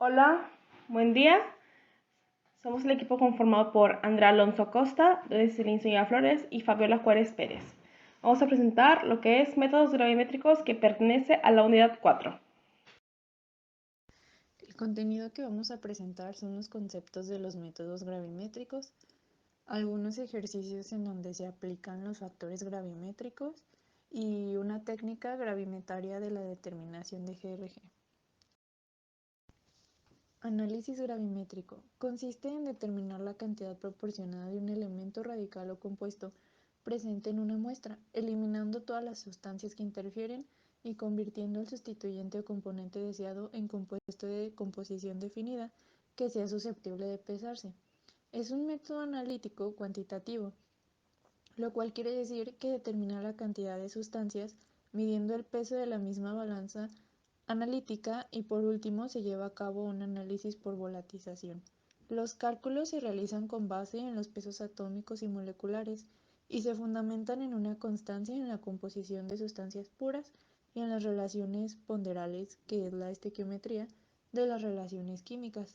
Hola, buen día. Somos el equipo conformado por Andrea Alonso Acosta, Celín Zúñiga Flores y Fabiola Juárez Pérez. Vamos a presentar lo que es métodos gravimétricos que pertenece a la unidad 4. El contenido que vamos a presentar son los conceptos de los métodos gravimétricos, algunos ejercicios en donde se aplican los factores gravimétricos y una técnica gravimetaria de la determinación de GRG. Análisis gravimétrico. Consiste en determinar la cantidad proporcionada de un elemento radical o compuesto presente en una muestra, eliminando todas las sustancias que interfieren y convirtiendo el sustituyente o componente deseado en compuesto de composición definida que sea susceptible de pesarse. Es un método analítico cuantitativo, lo cual quiere decir que determina la cantidad de sustancias midiendo el peso de la misma balanza analítica y por último se lleva a cabo un análisis por volatización. Los cálculos se realizan con base en los pesos atómicos y moleculares y se fundamentan en una constancia en la composición de sustancias puras y en las relaciones ponderales, que es la estequiometría, de las relaciones químicas.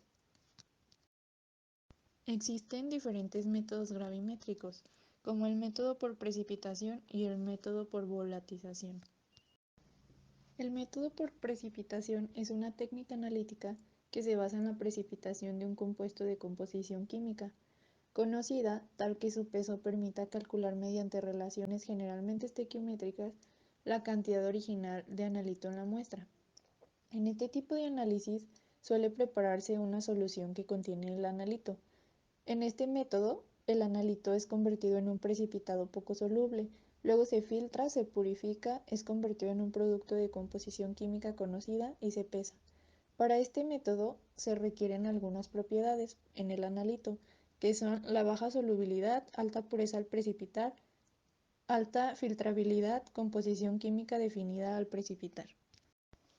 Existen diferentes métodos gravimétricos, como el método por precipitación y el método por volatización. El método por precipitación es una técnica analítica que se basa en la precipitación de un compuesto de composición química, conocida tal que su peso permita calcular mediante relaciones generalmente estequiométricas la cantidad original de analito en la muestra. En este tipo de análisis suele prepararse una solución que contiene el analito. En este método, el analito es convertido en un precipitado poco soluble, luego se filtra, se purifica, es convertido en un producto de composición química conocida y se pesa. Para este método se requieren algunas propiedades en el analito, que son la baja solubilidad, alta pureza al precipitar, alta filtrabilidad, composición química definida al precipitar.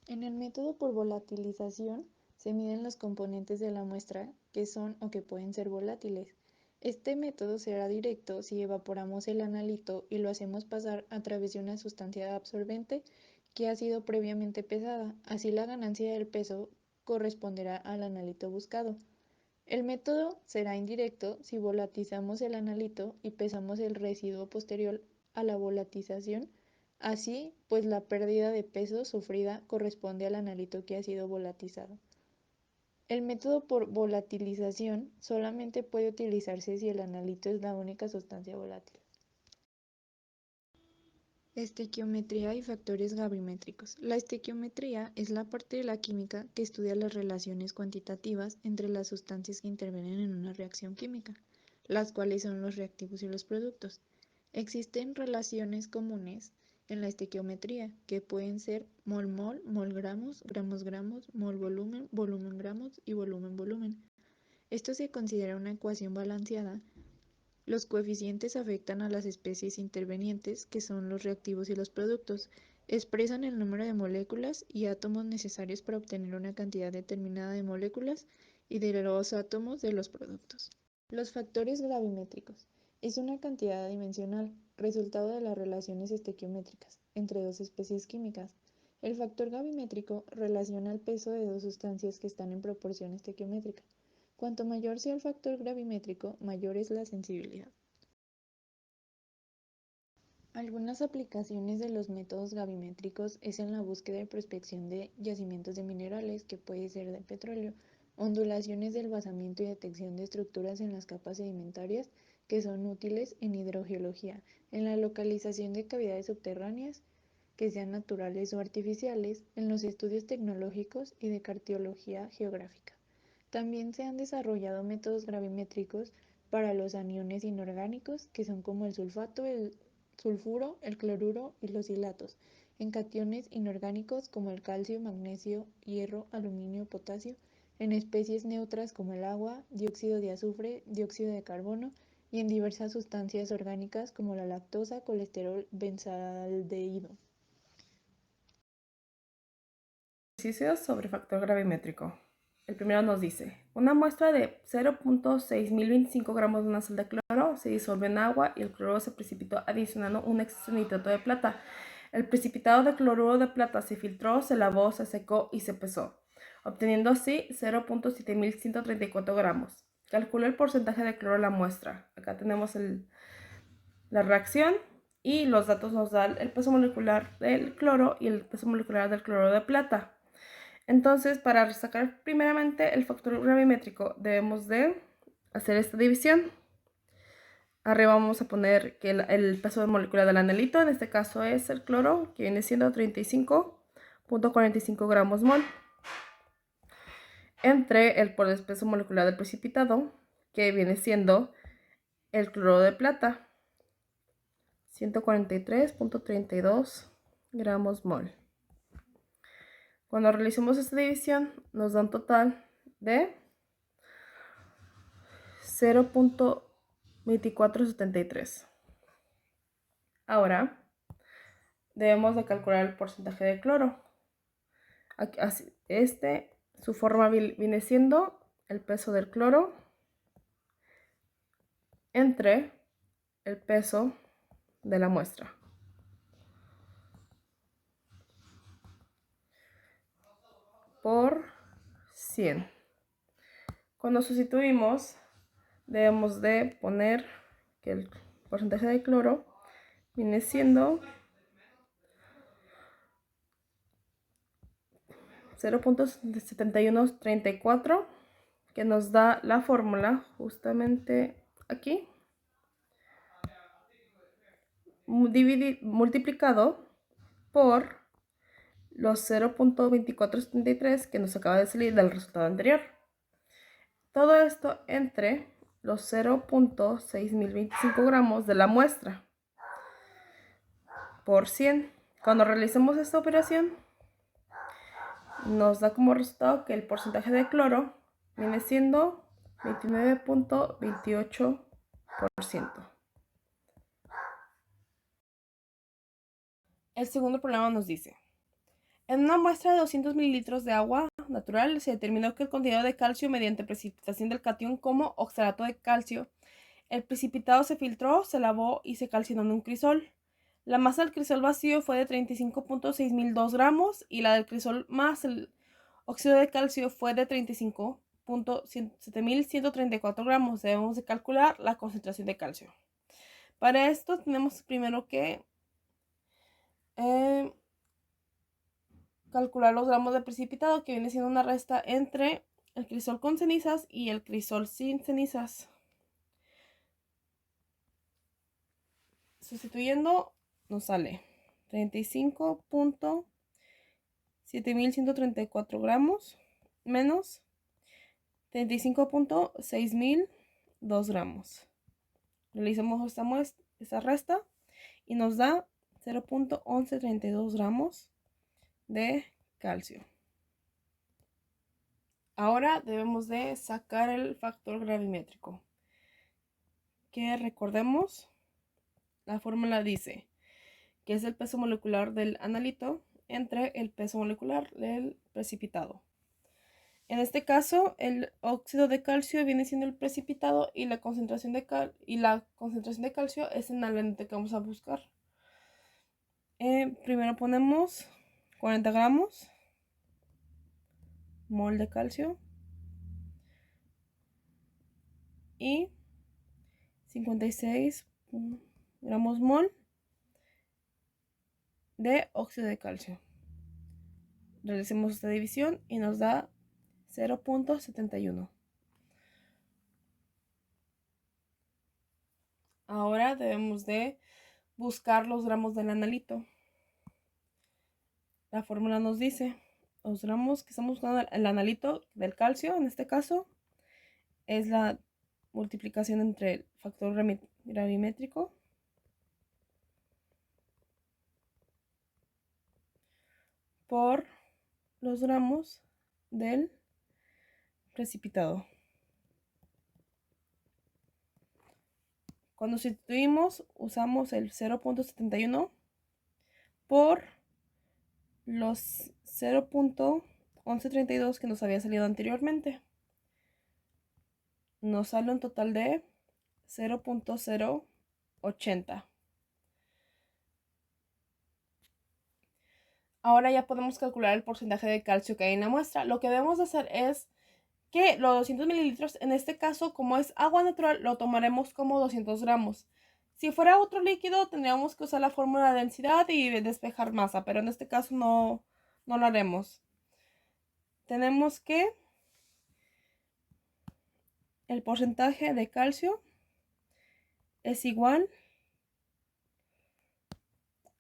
En el método por volatilización se miden los componentes de la muestra que son o que pueden ser volátiles. Este método será directo si evaporamos el analito y lo hacemos pasar a través de una sustancia absorbente que ha sido previamente pesada. Así la ganancia del peso corresponderá al analito buscado. El método será indirecto si volatilizamos el analito y pesamos el residuo posterior a la volatización. Así, pues la pérdida de peso sufrida corresponde al analito que ha sido volatilizado. El método por volatilización solamente puede utilizarse si el analito es la única sustancia volátil. Estequiometría y factores gravimétricos. La estequiometría es la parte de la química que estudia las relaciones cuantitativas entre las sustancias que intervienen en una reacción química, las cuales son los reactivos y los productos. Existen relaciones comunes en la estequiometría, que pueden ser mol-mol, mol-gramos, gramos-gramos, mol-volumen, volumen-gramos y volumen-volumen. Esto se considera una ecuación balanceada. Los coeficientes afectan a las especies intervenientes, que son los reactivos y los productos. Expresan el número de moléculas y átomos necesarios para obtener una cantidad determinada de moléculas y de los átomos de los productos. Los factores gravimétricos. Es una cantidad dimensional, resultado de las relaciones estequiométricas entre dos especies químicas. El factor gravimétrico relaciona el peso de dos sustancias que están en proporción estequiométrica. Cuanto mayor sea el factor gravimétrico, mayor es la sensibilidad. Algunas aplicaciones de los métodos gravimétricos es en la búsqueda y prospección de yacimientos de minerales, que puede ser de petróleo, ondulaciones del basamiento y detección de estructuras en las capas sedimentarias, que son útiles en hidrogeología, en la localización de cavidades subterráneas, que sean naturales o artificiales, en los estudios tecnológicos y de cartología geográfica. También se han desarrollado métodos gravimétricos para los aniones inorgánicos, que son como el sulfato, el sulfuro, el cloruro y los hilatos, en cationes inorgánicos como el calcio, magnesio, hierro, aluminio, potasio, en especies neutras como el agua, dióxido de azufre, dióxido de carbono y en diversas sustancias orgánicas como la lactosa, colesterol, benzaldehído. Ejercicios sobre factor gravimétrico. El primero nos dice, una muestra de 0.6025 gramos de una sal de cloro se disolvió en agua y el cloro se precipitó adicionando un exceso de nitrato de plata. El precipitado de cloruro de plata se filtró, se lavó, se secó y se pesó. obteniendo así 0.7134 gramos. Calcula el porcentaje de cloro en la muestra. Acá tenemos la reacción y los datos nos dan el peso molecular del cloro y el peso molecular del cloro de plata. Entonces, para sacar primeramente el factor gravimétrico, debemos de hacer esta división. Arriba vamos a poner que el peso molecular del anelito, en este caso es el cloro, que viene siendo 35.45 gramos mol, entre el peso molecular del precipitado, que viene siendo el cloro de plata, 143.32 gramos mol. Cuando realicemos esta división, nos da un total de 0.2473. Ahora, debemos de calcular el porcentaje de cloro. Su forma viene siendo el peso del cloro entre el peso de la muestra. Por 100. Cuando sustituimos, debemos de poner que el porcentaje de cloro viene siendo 0.7134, que nos da la fórmula justamente aquí, multiplicado por los 0.2473 que nos acaba de salir del resultado anterior. Todo esto entre los 0.6025 gramos de la muestra por 100. Cuando realicemos esta operación, nos da como resultado que el porcentaje de cloro viene siendo 29.28%. El segundo problema nos dice: en una muestra de 200 mililitros de agua natural se determinó que el contenido de calcio mediante precipitación del catión como oxalato de calcio. El precipitado se filtró, se lavó y se calcinó en un crisol. La masa del crisol vacío fue de 35.6002 gramos y la del crisol más el óxido de calcio fue de 35.7134 gramos. Debemos de calcular la concentración de calcio. Para esto tenemos primero que calcular los gramos de precipitado, que viene siendo una resta entre el crisol con cenizas y el crisol sin cenizas. Sustituyendo, nos sale 35.7134 gramos menos 35.6002 gramos. Realizamos esta resta y nos da 0.1132 gramos de calcio. Ahora debemos de sacar el factor gravimétrico, que recordemos, la fórmula dice que es el peso molecular del analito entre el peso molecular del precipitado. En este caso, el óxido de calcio viene siendo el precipitado y la concentración de calcio es en el anelito que vamos a buscar. Primero ponemos 40 gramos mol de calcio y 56 gramos mol de óxido de calcio. Realicemos esta división y nos da 0.71. Ahora debemos de buscar los gramos del analito. La fórmula nos dice los gramos que estamos buscando el analito del calcio, en este caso, es la multiplicación entre el factor gravimétrico por los gramos del precipitado. Cuando sustituimos, usamos el 0.71 por los 0.1132 que nos había salido anteriormente. Nos sale un total de 0.080. Ahora ya podemos calcular el porcentaje de calcio que hay en la muestra. Lo que debemos de hacer es que los 200 mililitros, en este caso, como es agua natural, lo tomaremos como 200 gramos. Si fuera otro líquido, tendríamos que usar la fórmula de densidad y despejar masa, pero en este caso no lo haremos. Tenemos que el porcentaje de calcio es igual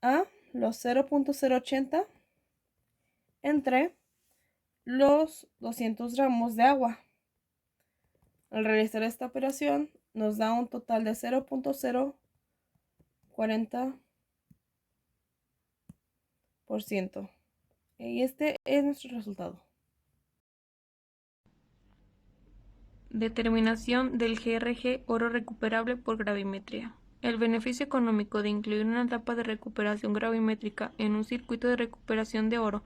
a los 0.080 entre los 200 gramos de agua. Al realizar esta operación nos da un total de 0.040%. Y este es nuestro resultado. Determinación del GRG oro recuperable por gravimetría. El beneficio económico de incluir una etapa de recuperación gravimétrica en un circuito de recuperación de oro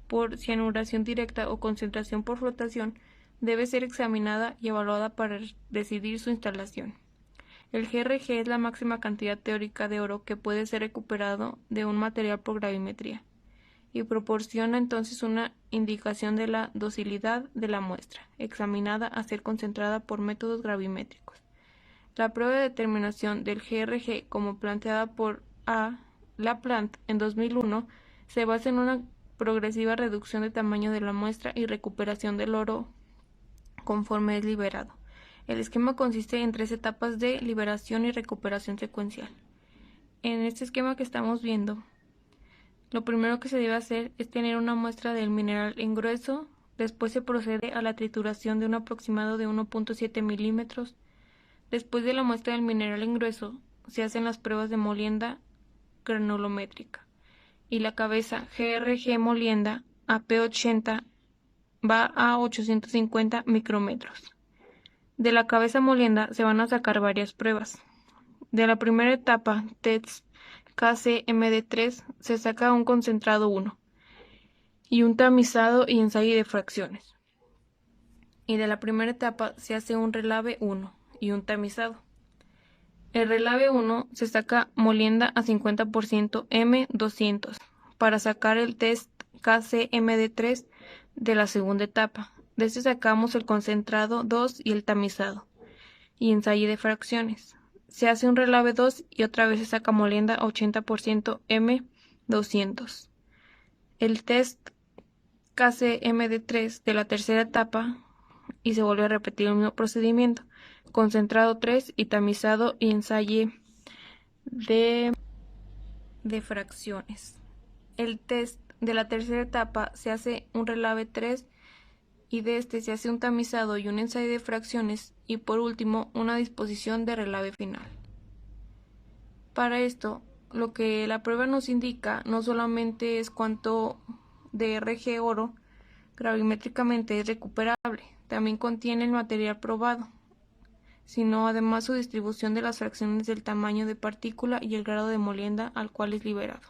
por cianuración directa o concentración por flotación debe ser examinada y evaluada para decidir su instalación. El GRG es la máxima cantidad teórica de oro que puede ser recuperado de un material por gravimetría y proporciona entonces una indicación de la docilidad de la muestra, examinada a ser concentrada por métodos gravimétricos. La prueba de determinación del GRG, como planteada por A. Laplanté en 2001, se basa en una progresiva reducción de tamaño de la muestra y recuperación del oro conforme es liberado. El esquema consiste en 3 etapas de liberación y recuperación secuencial. En este esquema que estamos viendo, lo primero que se debe hacer es tener una muestra del mineral en grueso, después se procede a la trituración de un aproximado de 1.7 milímetros. Después de la muestra del mineral en grueso, se hacen las pruebas de molienda granulométrica y la cabeza GRG molienda AP80 va a 850 micrómetros. De la cabeza molienda se van a sacar varias pruebas. De la primera etapa, test KCMD3, se saca un concentrado 1 y un tamizado y ensayo de fracciones. Y de la primera etapa se hace un relave 1 y un tamizado. El relave 1 se saca molienda a 50% M200 para sacar el test KCMD3 de la segunda etapa. De este sacamos el concentrado 2 y el tamizado y ensayo de fracciones. Se hace un relave 2 y otra vez se saca molienda a 80% M200. El test KCMD3 de la tercera etapa y se vuelve a repetir el mismo procedimiento. Concentrado 3 y tamizado y ensayo de fracciones. El test de la tercera etapa se hace un relave 3 y de este se hace un tamizado y un ensayo de fracciones y por último una disposición de relave final. Para esto, lo que la prueba nos indica no solamente es cuánto de RG oro gravimétricamente es recuperable, también contiene el material probado, sino además su distribución de las fracciones del tamaño de partícula y el grado de molienda al cual es liberado.